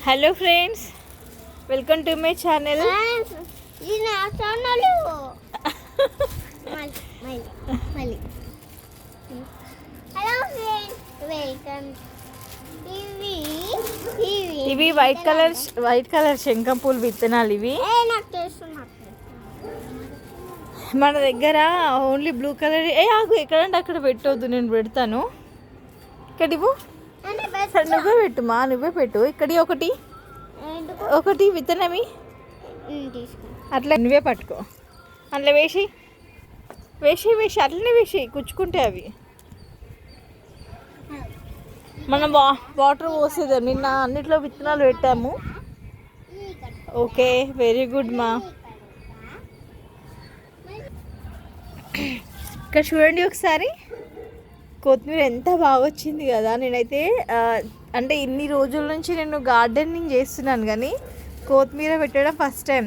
Hello friends, welcome to my channel. ఇవి white colour శంఖం పూలు విత్తనాలు. ఇవి మన దగ్గర ఓన్లీ బ్లూ కలర్. ఆగు, ఎక్కడంటే అక్కడ పెట్టవద్దు, నేను పెడతాను. ఇక్కడ ఇవ్వు, నువ్వే పెట్టుమా, నువ్వే పెట్టు. ఇక్కడ ఒకటి విత్తనమి అట్లా నువ్వే పట్టుకో. అందులో వేసి అట్లనే వేసి కుచ్చుకుంటే అవి మనం వాటర్ పోసేది. నిన్న అన్నిట్లో విత్తనాలు పెట్టాము. ఓకే, వెరీ గుడ్ మా. ఇక్కడ చూడండి ఒకసారి, కొత్తిమీర ఎంత బాగా వచ్చింది కదా. నేనైతే అంటే ఇన్ని రోజుల నుంచి నేను గార్డెనింగ్ చేస్తున్నాను, కానీ కొత్తిమీర పెట్టడం ఫస్ట్ టైం.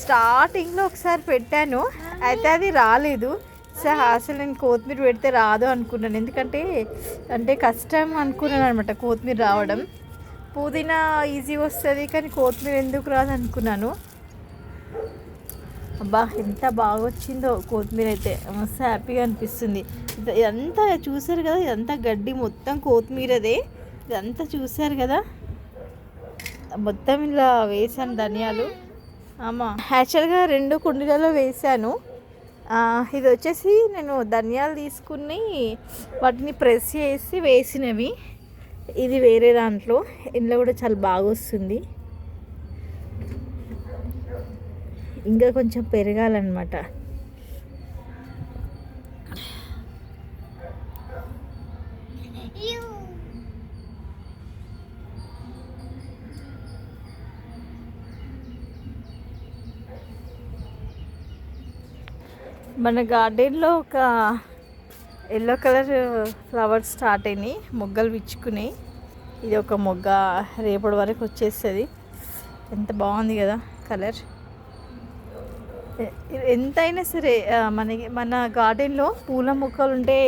స్టార్టింగ్లో ఒకసారి పెట్టాను, అయితే అది రాలేదు. అసలు నేను కొత్తిమీర పెడితే రాదు అనుకున్నాను, ఎందుకంటే అంటే కష్టం అనుకున్నాను అనమాట కొత్తిమీర రావడం. పుదీనా ఈజీ వస్తుంది, కానీ కొత్తిమీర ఎందుకు రాదు అనుకున్నాను. అబ్బా, ఎంత బాగా వచ్చిందో కొత్తిమీర అయితే, మస్తు హ్యాపీగా అనిపిస్తుంది. ఇదంతా చూసారు కదా, ఇదంతా గడ్డి మొత్తం కొత్తిమీరదే. ఇదంతా చూసారు కదా, మొత్తం ఇలా వేసాను ధనియాలు. యాక్చువల్గా 2 కుండీలలో వేసాను. ఇది వచ్చేసి నేను ధనియాలు తీసుకుని వాటిని ప్రెస్ చేసి వేసినవి. ఇది వేరే దాంట్లో, ఇందులో కూడా చాలా బాగా వస్తుంది. ఇంకా కొంచెం పెరగాలన్నమాట. మన గార్డెన్లో ఒక ఎల్లో కలర్ ఫ్లవర్స్ స్టార్ట్ అయినాయి, మొగ్గలు విచ్చుకున్నాయి. ఇది ఒక మొగ్గ రేపటి వరకు వచ్చేస్తుంది. ఎంత బాగుంది కదా కలర్. ఎంతైనా సరే మన గార్డెన్లో పూల మొక్కలు ఉంటే,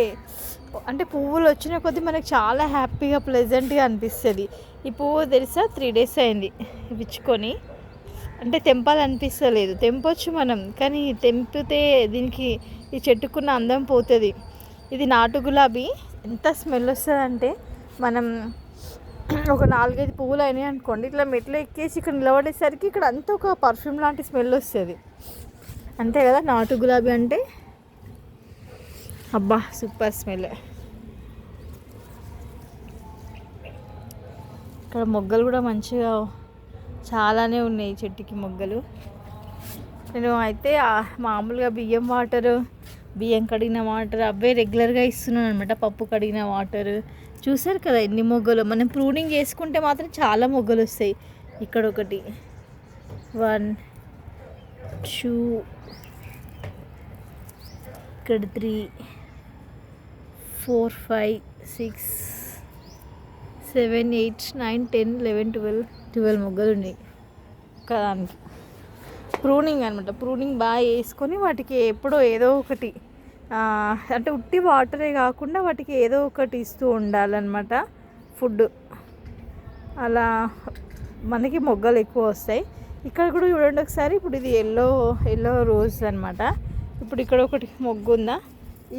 అంటే పువ్వులు వచ్చిన కొద్దీ మనకు చాలా హ్యాపీగా ప్లెజెంట్గా అనిపిస్తుంది. ఈ పువ్వు తెలుసా, 3 days అయింది విచ్చుకొని. అంటే తెంపాలనిపిస్తలేదు. తెంపొచ్చు మనం, కానీ తెంపితే దీనికి ఈ చెట్టుకున్న అందం పోతుంది. ఇది నాటు గులాబీ. ఎంత స్మెల్ వస్తుందంటే, మనం ఒక 4-5 పువ్వులు అయినాయి అనుకోండి, ఇట్లా మెట్లు ఎక్కేసి ఇక్కడ నిలబడేసరికి ఇక్కడ అంతా ఒక పర్ఫ్యూమ్ లాంటి స్మెల్ వస్తుంది. అంతే కదా నాటు గులాబీ అంటే. అబ్బా, సూపర్ స్మెల్. ఇక్కడ మొగ్గలు కూడా మంచిగా చాలానే ఉన్నాయి చెట్టుకి మొగ్గలు. నేను అయితే మామూలుగా బియ్యం కడిగిన వాటర్ అవే రెగ్యులర్గా ఇస్తున్నాను అనమాట. పప్పు కడిగిన వాటర్. చూసారు కదా ఎన్ని మొగ్గలు. మనం ప్రూనింగ్ చేసుకుంటే మాత్రం చాలా మొగ్గలు వస్తాయి. ఇక్కడ 1 1 2 ఇక్కడ 3 4 5 6 7 8 9 10 11 12 మొగ్గలు ఉన్నాయి ఒకదానికి. ప్రూనింగ్ అనమాట. ప్రూనింగ్ బాగా వేసుకొని వాటికి ఎప్పుడో ఏదో ఒకటి, అంటే ఉట్టి వాటరే కాకుండా వాటికి ఏదో ఒకటి ఇస్తూ ఉండాలన్నమాట ఫుడ్. అలా మనకి మొగ్గలు ఎక్కువ వస్తాయి. ఇక్కడ కూడా చూడండి ఒకసారి. ఇప్పుడు ఇది ఎల్లో రోజ్ అనమాట. ఇప్పుడు ఇక్కడ ఒకటి మొగ్గు ఉందా,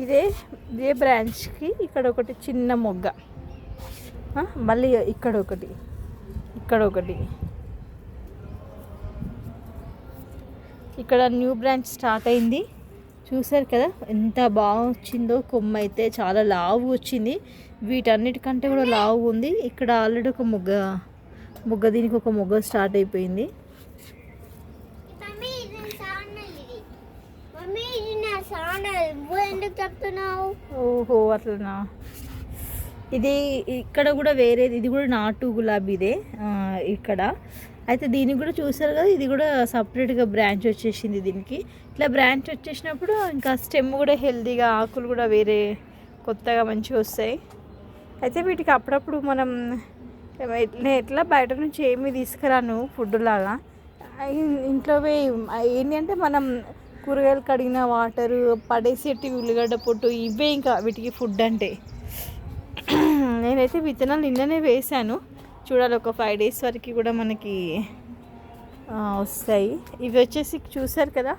ఇదే బ్రాంచ్కి ఇక్కడ ఒకటి చిన్న మొగ్గ. మళ్ళీ ఇక్కడ ఒకటి ఇక్కడ న్యూ బ్రాంచ్ స్టార్ట్ అయింది. చూసారు కదా ఎంత బాగా వచ్చిందో. కొమ్మ అయితే చాలా లావు వచ్చింది. వీటన్నిటికంటే కూడా లావు ఉంది. ఇక్కడ ఆల్రెడీ ఒక మొగ్గ దీనికి ఒక మొగ్గ స్టార్ట్ అయిపోయింది. ఓహో, అట్లనా. ఇది ఇక్కడ కూడా వేరేది, ఇది కూడా నాటు గులాబీదే ఇక్కడ. అయితే దీనికి కూడా చూసారు కదా, ఇది కూడా సపరేట్గా బ్రాంచ్ వచ్చేసింది దీనికి. ఇట్లా బ్రాంచ్ వచ్చేసినప్పుడు ఇంకా స్టెమ్ కూడా హెల్తీగా, ఆకులు కూడా వేరే కొత్తగా మంచిగా వస్తాయి. అయితే వీటికి అప్పుడప్పుడు మనం ఎట్లా బయట నుంచి ఏమీ తీసుకురాను ఫుడ్ లాగా, ఇంట్లోవే ఏంటి అంటే మనం కూరగాయలు కడిగిన వాటరు, పడేసేటి ఉల్లిగడ్డ పొట్టు, ఇవే ఇంకా వీటికి ఫుడ్ అంటే. నేనైతే విత్తనాలు నిన్ననే వేశాను. చూడాలి. ఒక 5 days వరకు కూడా మనకి వస్తాయి. ఇవి వచ్చేసి చూసారు కదా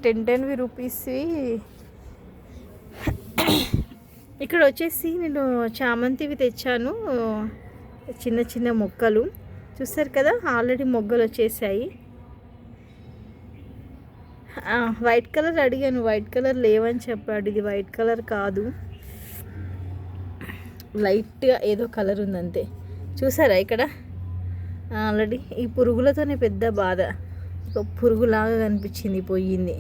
10 రూపీస్వి. ఇక్కడ వచ్చేసి నేను చామంతివి తెచ్చాను, చిన్న చిన్న మొక్కలు చూసారు కదా, ఆల్రెడీ మొగ్గలు వచ్చేసాయి. వైట్ కలర్ అడిగాను, వైట్ కలర్ లేవని చెప్పాడు. ఇది వైట్ కలర్ కాదు, లైట్గా ఏదో కలర్ ఉందంతే. చూసారా ఇక్కడ ఆల్రెడీ ఈ పురుగులతోనే పెద్ద బాధ. పురుగులాగా కనిపించింది, పోయింది.